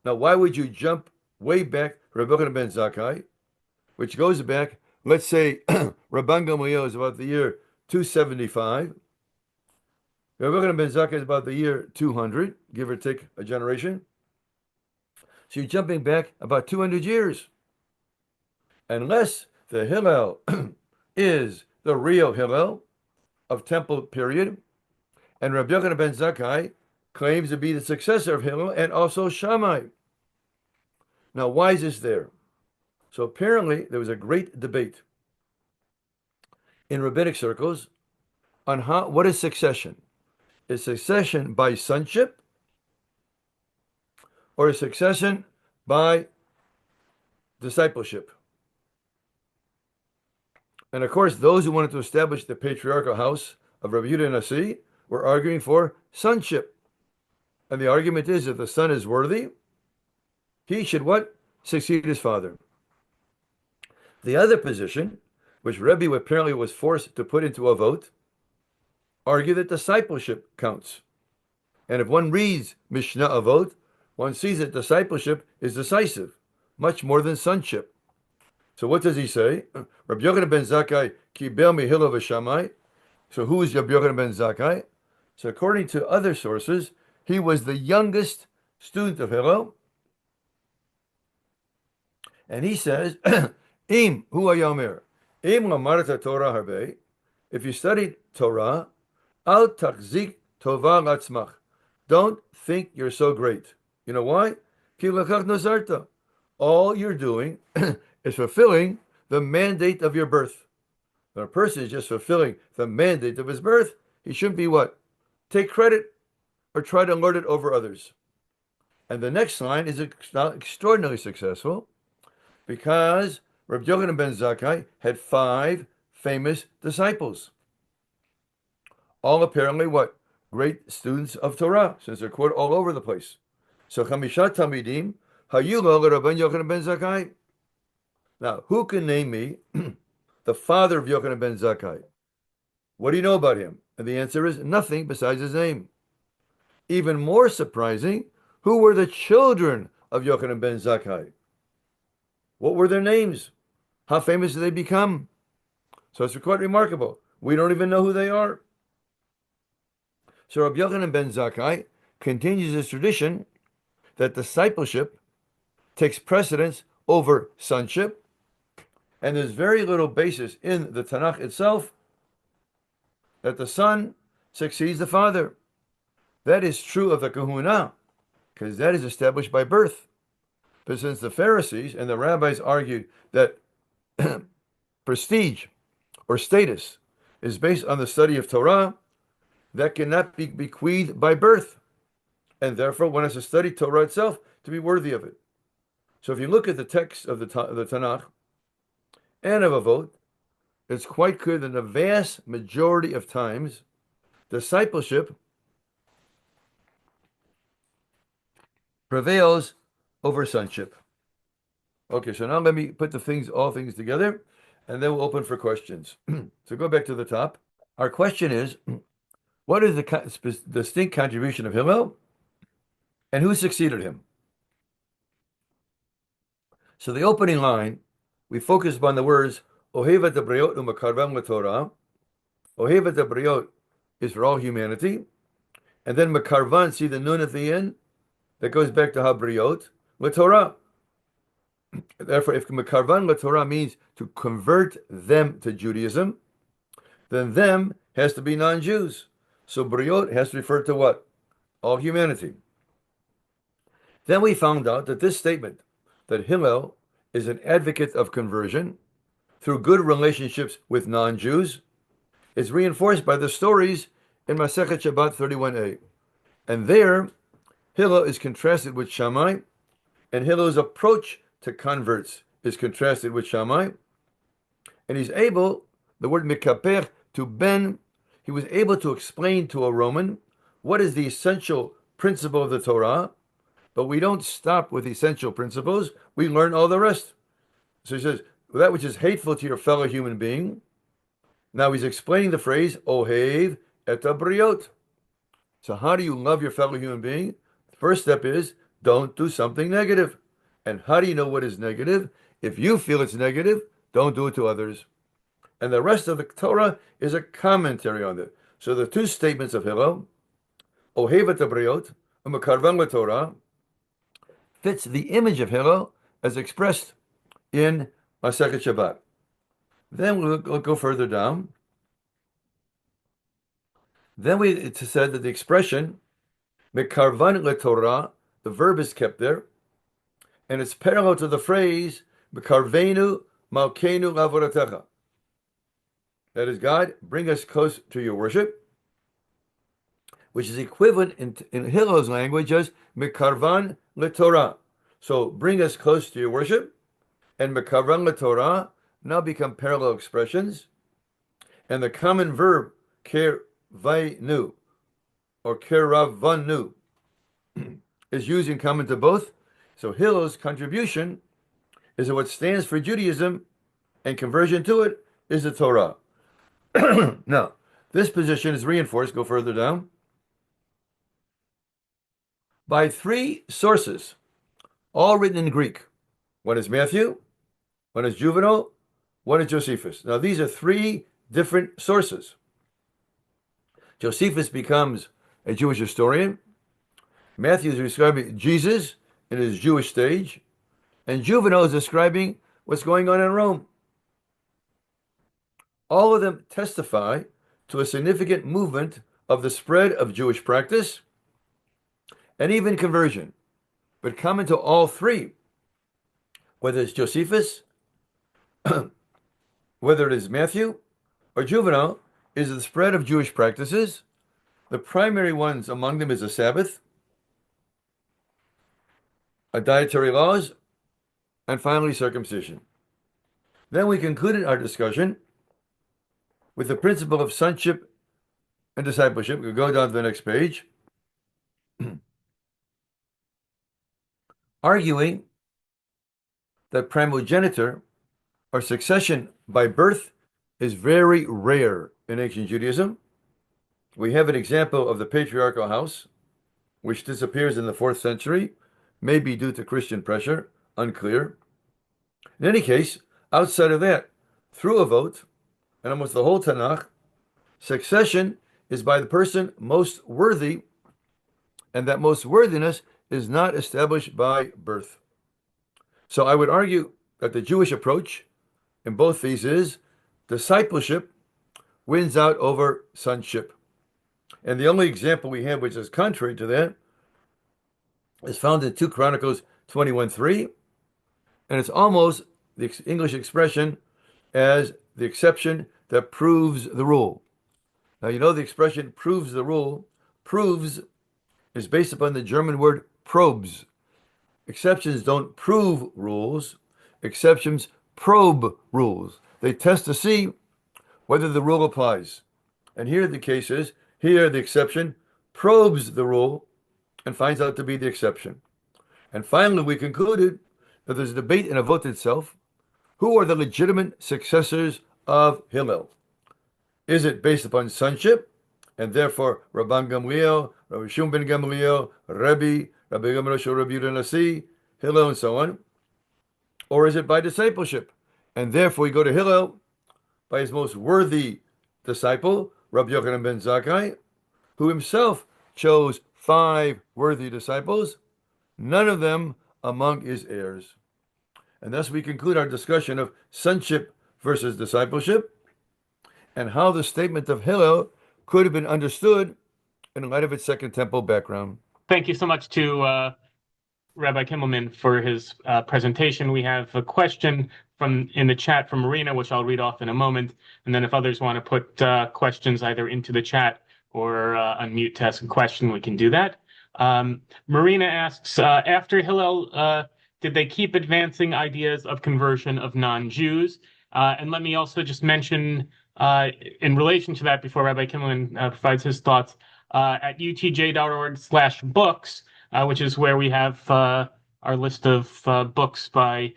Now, why would you jump way back, Rabban Yohanan ben Zakkai, which goes back, let's say, Rabban Gamliel is about the year 275. Rabban Yohanan ben Zakkai is about the year 200, give or take a generation. So you're jumping back about 200 years. Unless the Hillel is the real Hillel of temple period, and Rabbi Yochanan ben Zakkai claims to be the successor of Hillel and also Shammai. Now, why is this there? So apparently there was a great debate in rabbinic circles on what is succession. Is succession by sonship or is succession by discipleship? And of course, those who wanted to establish the patriarchal house of Rabbi Yehuda Nasi were arguing for sonship. And the argument is if the son is worthy, he should what? Succeed his father. The other position, which Rebbe apparently was forced to put into a vote, argue that discipleship counts. And if one reads Mishnah Avot, one sees that discipleship is decisive, much more than sonship. So what does he say? Rabbi Yochanan ben Zakkai kibel mi Hillel v'Shammai. So who is Rabbi Yochanan ben Zakkai? So according to other sources, he was the youngest student of Hillel. And he says, Im hu hayomer, im lamarta Torah harbe. If you studied Torah, al tachzik tova latzmach. Don't think you're so great. You know why? Ki lechach nazarta. All you're doing is fulfilling the mandate of your birth. When a person is just fulfilling the mandate of his birth, he shouldn't be what? Take credit or try to lord it over others. And the next line is extraordinarily successful because Rabbi Yochanan ben Zakkai had 5 famous disciples. All apparently what? Great students of Torah, since they're quoted all over the place. So Chamisha Talmidim hayu lo Rabban Yochanan ben Zakkai. Now, who can name me the father of Yochanan ben Zakkai? What do you know about him? And the answer is nothing besides his name. Even more surprising, who were the children of Yochanan ben Zakkai? What were their names? How famous did they become? So it's quite remarkable. We don't even know who they are. So Rabbi Yochanan ben Zakkai continues his tradition that discipleship takes precedence over sonship, and there's very little basis in the Tanakh itself that the son succeeds the father. That is true of the kahuna, because that is established by birth. But since the Pharisees and the rabbis argued that prestige or status is based on the study of Torah, that cannot be bequeathed by birth. And therefore, one has to study Torah itself to be worthy of it. So if you look at the text of the Tanakh and of Avot, it's quite clear that the vast majority of times, discipleship prevails over sonship. Okay, so now let me put all things together, and then we'll open for questions. So go back to the top. Our question is, what is the distinct contribution of Hillel, and who succeeded him? So the opening line, we focus upon the words, Ohevat Abriot u'makarvam l'Torah. Ohevat Abriot is for all humanity. And then makarvan, see the nun at the end? That goes back to Habriot, l'Torah. Therefore, if makarvan l'Torah means to convert them to Judaism, then them has to be non-Jews. So Briot has to refer to what? All humanity. Then we found out that this statement, that Hillel is an advocate of conversion through good relationships with non-Jews, is reinforced by the stories in Masechet Shabbat 31a. And there, Hillel is contrasted with Shammai, and Hillel's approach to converts is contrasted with Shammai. And he's able, the word mikaper, to ben, he was able to explain to a Roman what is the essential principle of the Torah, but we don't stop with essential principles, we learn all the rest. So he says, that which is hateful to your fellow human being. Now he's explaining the phrase, Ohev et abriot. So how do you love your fellow human being? The first step is, don't do something negative. And how do you know what is negative? If you feel it's negative, don't do it to others. And the rest of the Torah is a commentary on it. So the 2 statements of Hillel, Ohev et abriot, u'makarvan l'Torah, fits the image of Hillel as expressed in Masechet Shabbat. Then we'll go further down. Then it said that the expression mekarvan leTorah, the verb is kept there, and it's parallel to the phrase mekarvenu malkeinu lavodatecha. That is, God, bring us close to your worship, which is equivalent in Hillel's language as mekarvan leTorah. So bring us close to your worship, and mekarvan leTorah now become parallel expressions, and the common verb kervainu or keravanu is used in common to both. So Hillel's contribution is that what stands for Judaism and conversion to it is the Torah. Now, This position is reinforced, go further down, by three sources, all written in Greek. One is Matthew, one is Juvenal, one is Josephus. Now, these are three different sources. Josephus becomes a Jewish historian. Matthew is describing Jesus in his Jewish stage. And Juvenal is describing what's going on in Rome. All of them testify to a significant movement of the spread of Jewish practice and even conversion. But common to all three, whether it's Josephus, whether it is Matthew or Juvenal, is the spread of Jewish practices. The primary ones among them is the Sabbath, dietary laws, and finally circumcision. Then we concluded our discussion with the principle of sonship and discipleship. We'll go down to the next page. Arguing that primogeniture or succession by birth is very rare in ancient Judaism. We have an example of the patriarchal house, which disappears in the 4th century, maybe due to Christian pressure, unclear. In any case, outside of that, through a vote, and almost the whole Tanakh, succession is by the person most worthy, and that most worthiness is not established by birth. So I would argue that the Jewish approach in both these is discipleship wins out over sonship. And the only example we have which is contrary to that is found in 2 Chronicles 21:3, and it's almost the English expression as the exception that proves the rule. Now, you know the expression proves the rule. Proves is based upon the German word probes. Exceptions don't prove rules. Exceptions probe rules. They test to see whether the rule applies. And here the case is, here the exception probes the rule and finds out to be the exception. And finally, we concluded that there's a debate in Avot itself. Who are the legitimate successors of Hillel? Is it based upon sonship, and therefore Rabban Gamliel, Rabbi Shimon ben Gamliel, Rabbi Gamliel, Rabbi Yehuda Nasi, Hillel, and so on? Or is it by discipleship? And therefore we go to Hillel by his most worthy disciple, Rabbi Yohanan ben Zakkai, who himself chose 5 worthy disciples, none of them among his heirs. And thus we conclude our discussion of sonship versus discipleship and how the statement of Hillel could have been understood in light of its Second Temple background. Thank you so much to Rabbi Kimelman for his presentation. We have a question in the chat from Marina, which I'll read off in a moment. And then if others want to put questions either into the chat or unmute to ask a question, we can do that. Marina asks, after Hillel, did they keep advancing ideas of conversion of non-Jews? And let me also just mention, in relation to that, before Rabbi Kimelman provides his thoughts, at utj.org/books, which is where we have our list of books by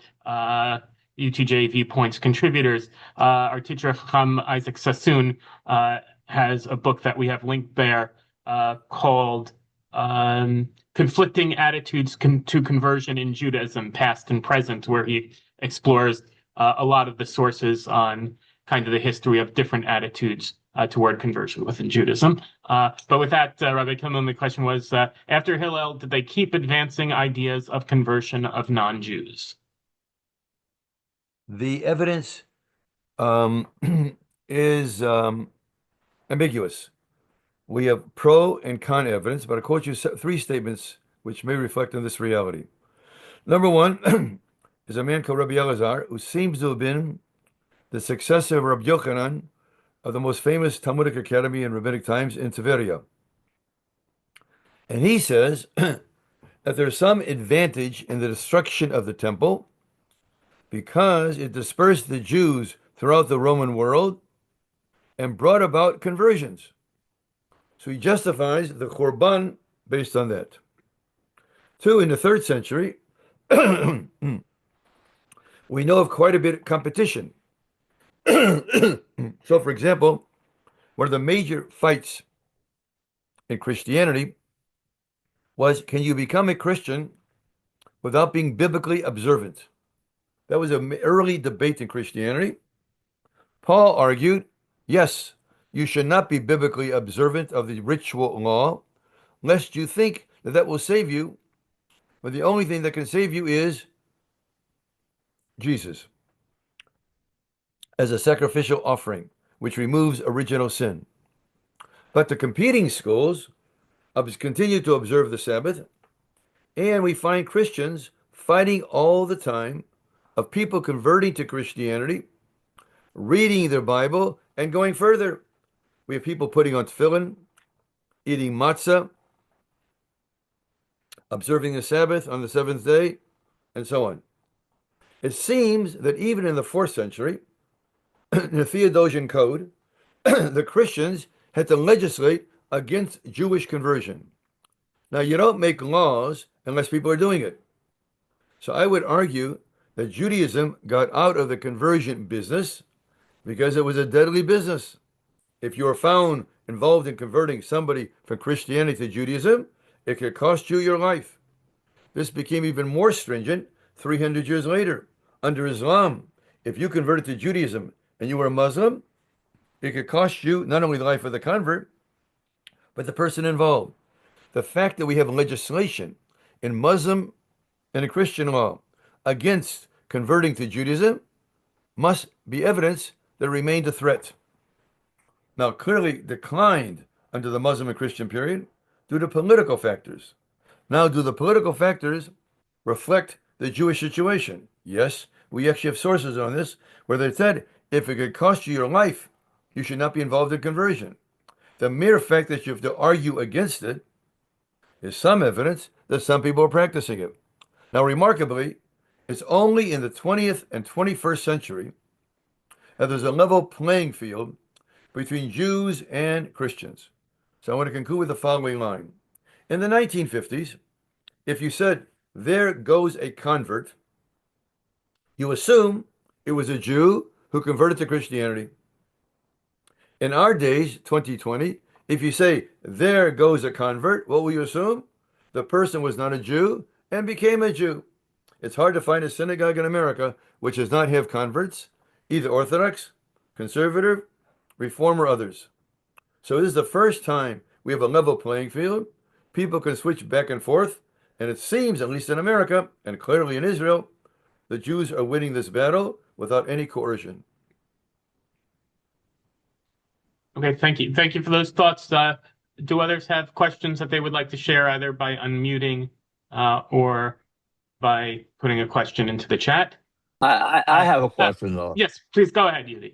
UTJ Viewpoints contributors. Our teacher, Chacham Isaac Sassoon, has a book that we have linked there called Conflicting Attitudes to Conversion in Judaism, Past and Present, where he explores a lot of the sources on kind of the history of different attitudes toward conversion within Judaism. But with that, Rabbi Kimelman, the question was, after Hillel, did they keep advancing ideas of conversion of non-Jews? The evidence is ambiguous. We have pro and con evidence, but I'll quote you 3 statements which may reflect on this reality. Number 1 is a man called Rabbi Elazar, who seems to have been the successor of Rabbi Yochanan of the most famous Talmudic academy in rabbinic times in Tiberia. And he says that there's some advantage in the destruction of the temple because it dispersed the Jews throughout the Roman world and brought about conversions. So he justifies the Korban based on that. 2, in the 3rd century, we know of quite a bit of competition. So, for example, One of the major fights in Christianity was, can you become a Christian without being biblically observant? That was an early debate in Christianity. Paul argued, yes, you should not be biblically observant of the ritual law, lest you think that that will save you, but the only thing that can save you is Jesus as a sacrificial offering, which removes original sin. But the competing schools continue to observe the Sabbath, and we find Christians fighting all the time of people converting to Christianity, reading their Bible, and going further. We have people putting on tefillin, eating matzah, observing the Sabbath on the seventh day, and so on. It seems that even in the 4th century, in the Theodosian Code, the Christians had to legislate against Jewish conversion. Now, you don't make laws unless people are doing it. So I would argue that Judaism got out of the conversion business because it was a deadly business. If you were found involved in converting somebody from Christianity to Judaism, it could cost you your life. This became even more stringent 300 years later. Under Islam, if you converted to Judaism and you were a Muslim, it could cost you not only the life of the convert, but the person involved. The fact that we have legislation in Muslim and in Christian law against converting to Judaism must be evidence that remained a threat. Now, clearly declined under the Muslim and Christian period due to political factors. Now, do the political factors reflect the Jewish situation? Yes, we actually have sources on this where they said if it could cost you your life, you should not be involved in conversion. The mere fact that you have to argue against it is some evidence that some people are practicing it. Now, remarkably, it's only in the 20th and 21st century that there's a level playing field between Jews and Christians. So I want to conclude with the following line. In the 1950s, if you said, there goes a convert, you assume it was a Jew who converted to Christianity. In our days, 2020, if you say, there goes a convert, what will you assume? The person was not a Jew and became a Jew. It's hard to find a synagogue in America which does not have converts, either Orthodox, conservative, Reform, or others. So this is the first time we have a level playing field. People can switch back and forth, and it seems, at least in America, and clearly in Israel, the Jews are winning this battle without any coercion. Okay, thank you. Thank you for those thoughts. Do others have questions that they would like to share, either by unmuting or by putting a question into the chat? I have a question, though. Yes, please go ahead, Yudi.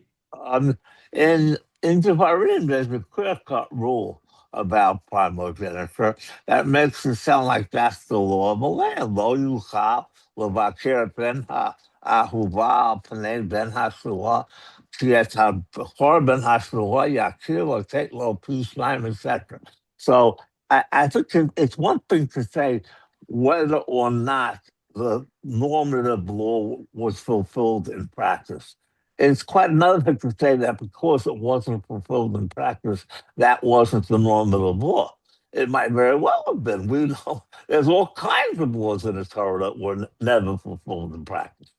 In Devarim, there's a clear-cut rule about primogeniture that makes it sound like that's the law of the land. Lo yuchal levaker ben ha'ahuva al pnei ben ha'shua kiet ha'bechor ben ha'shua yakir lo take lo pishnayim, etc. So I think it's one thing to say whether or not the normative law was fulfilled in practice. It's quite another thing to say that because it wasn't fulfilled in practice, that wasn't the normative law. It might very well have been. We know there's all kinds of laws in the Torah that were never fulfilled in practice.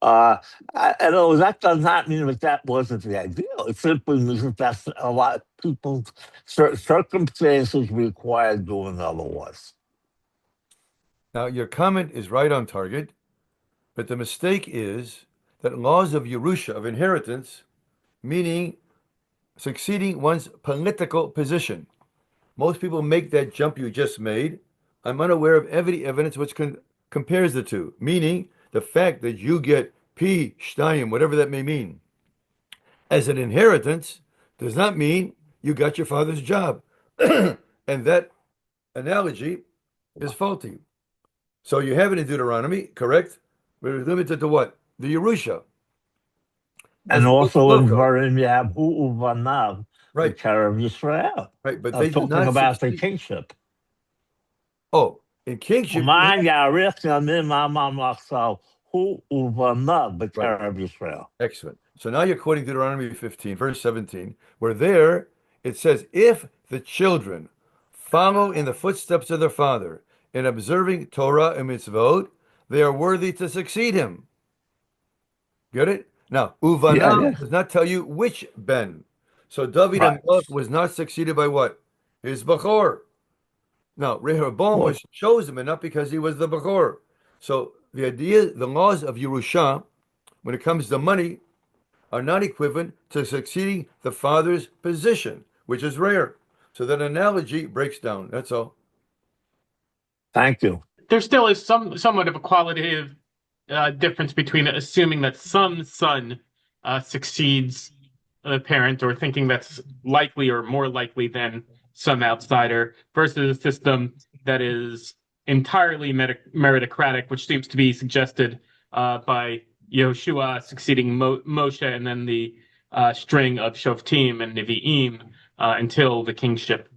And that does not mean that wasn't the ideal. It simply means that that's a lot of people's circumstances required doing otherwise. Now, your comment is right on target, but the mistake is that laws of Yerusha, of inheritance, meaning succeeding one's political position. Most people make that jump you just made. I'm unaware of any evidence which compares the two, meaning the fact that you get P, Shtayim, whatever that may mean, as an inheritance does not mean you got your father's job. And that analogy is faulty. So you have it in Deuteronomy, correct? But it's limited to what? The Yerusha. And also in Dvarim, you have Hu Uvanav, right, the care of Israel. Right, but they talking about the kingship. Oh, in kingship. Hu Uvanav, the care of Israel. Excellent. So now you're quoting Deuteronomy 15, verse 17, where there It says, if the children follow in the footsteps of their father in observing Torah and mitzvot, they are worthy to succeed him. Get it? Now, Uvana does not tell you which Ben. So David Right. HaMelech was not succeeded by what? His Bechor. Now, Rehoboam was chosen, but not because he was the Bechor. So the idea, the laws of Yerusha, when it comes to money, are not equivalent to succeeding the father's position, which is rare. So that analogy breaks down. That's all. Thank you. There still is somewhat of a qualitative difference between assuming that some son succeeds a parent, or thinking that's likely or more likely than some outsider, versus a system that is entirely meritocratic, which seems to be suggested by Yehoshua succeeding Moshe, and then the string of Shoftim and Nevi'im until the kingship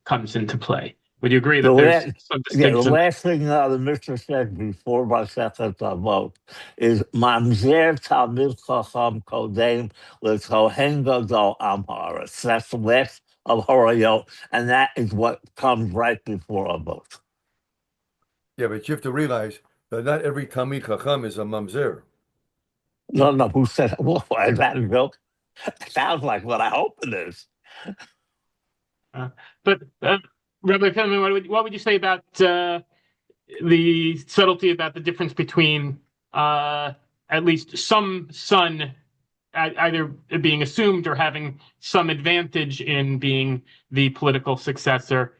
comes into play. Would you agree that there's some distinction? The last thing the Mishnah said before Masechet Avot is Mamzer Talmid Chacham Kodem L'Kohen Gadol Am Haaretz. That's the last of Horayot, and that is what comes right before Avot. Yeah, but you have to realize that not every Talmid Chacham is a mamzer. No, who said, well, is that a joke? Sounds like what I hope it is. But Rabbi Kimelman, what would you say about the subtlety about the difference between at least some son either being assumed or having some advantage in being the political successor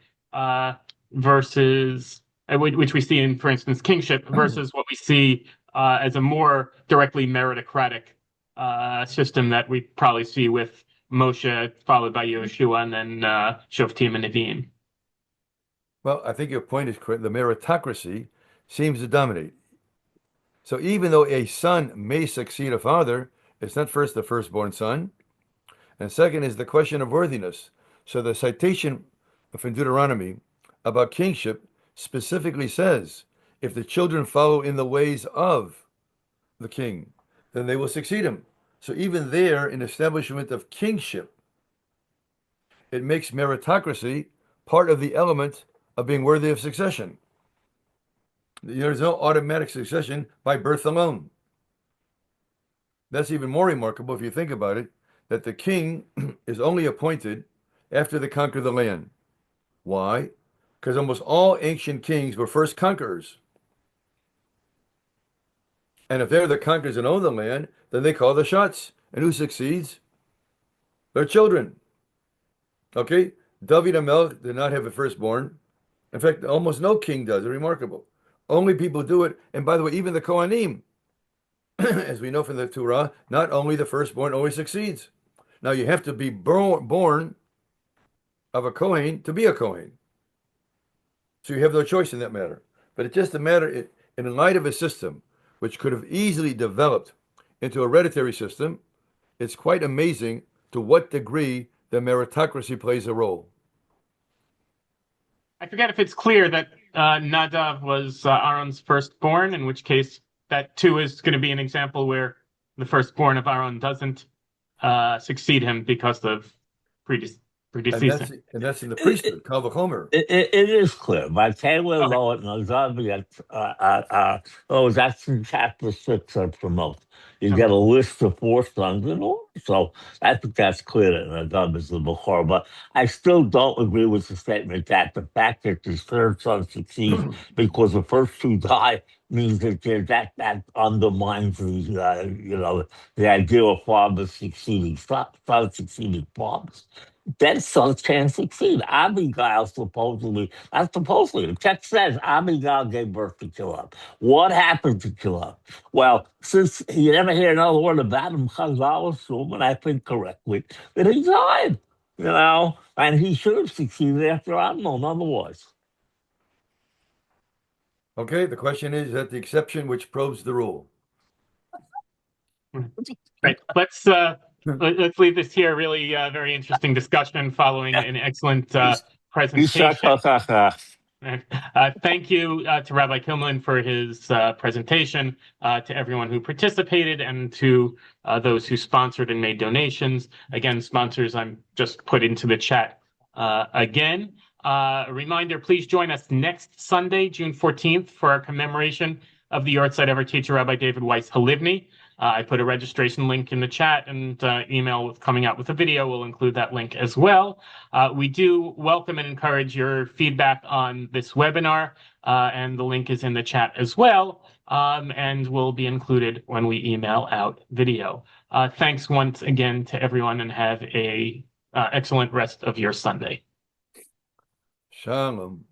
versus, which we see in, for instance, kingship, versus what we see as a more directly meritocratic system that we probably see with Moshe, followed by Yehoshua, and then Shoftim and Nevi'im? Well, I think your point is correct. The meritocracy seems to dominate. So even though a son may succeed a father, it's not first the firstborn son. And second is the question of worthiness. So the citation from Deuteronomy about kingship specifically says, if the children follow in the ways of the king, then they will succeed him. So even there, in establishment of kingship, it makes meritocracy part of the element of being worthy of succession. There's no automatic succession by birth alone. That's even more remarkable if you think about it, that the king is only appointed after they conquer the land. Why? Because almost all ancient kings were first conquerors. And if they're the conquerors and own the land, then they call the shots. And who succeeds? Their children. Okay? David HaMelech did not have a firstborn. In fact, almost no king does. It's remarkable. Only people do it. And by the way, even the Kohanim, as we know from the Torah, not only the firstborn always succeeds. Now, you have to be born of a Kohen to be a Kohen. So you have no choice in that matter. But it's just a matter, in light of a system which could have easily developed into a hereditary system, it's quite amazing to what degree the meritocracy plays a role. I forget if it's clear that Nadav was Aaron's firstborn, in which case that too is going to be an example where the firstborn of Aaron doesn't succeed him because of predeceasing. And that's in the priesthood, Kal V'chomer. It is clear. By Taylor Law and Nadav, that's in chapter 6 of Promote. You get a list of 4 sons in order. So I think that's clear that Nadav is the Bechor. But I still don't agree with the statement that the fact that the third son succeeds because the first 2 die means that that undermines the idea of fathers succeeding fathers. Then sons can succeed. Abigail the text says Abigail gave birth to Kilab. What happened to Kilab? Well, since you never hear another word about him, Chazal assume, and I think correctly, that he died, and he should have succeeded after Amnon otherwise. Okay, the question is that the exception which probes the rule. Right. Let's leave this here. Really very interesting discussion following an excellent presentation. Thank you to Rabbi Kimelman for his presentation, to everyone who participated, and to those who sponsored and made donations. Again, sponsors, I'm just put into the chat again. A reminder, please join us next Sunday, June 14th, for our commemoration of the Yortzeit of our teacher, Rabbi David Weiss Halivni. I put a registration link in the chat, and email coming out with a video will include that link as well. We do welcome and encourage your feedback on this webinar, and the link is in the chat as well, and will be included when we email out video. Thanks once again to everyone, and have a excellent rest of your Sunday. Shalom.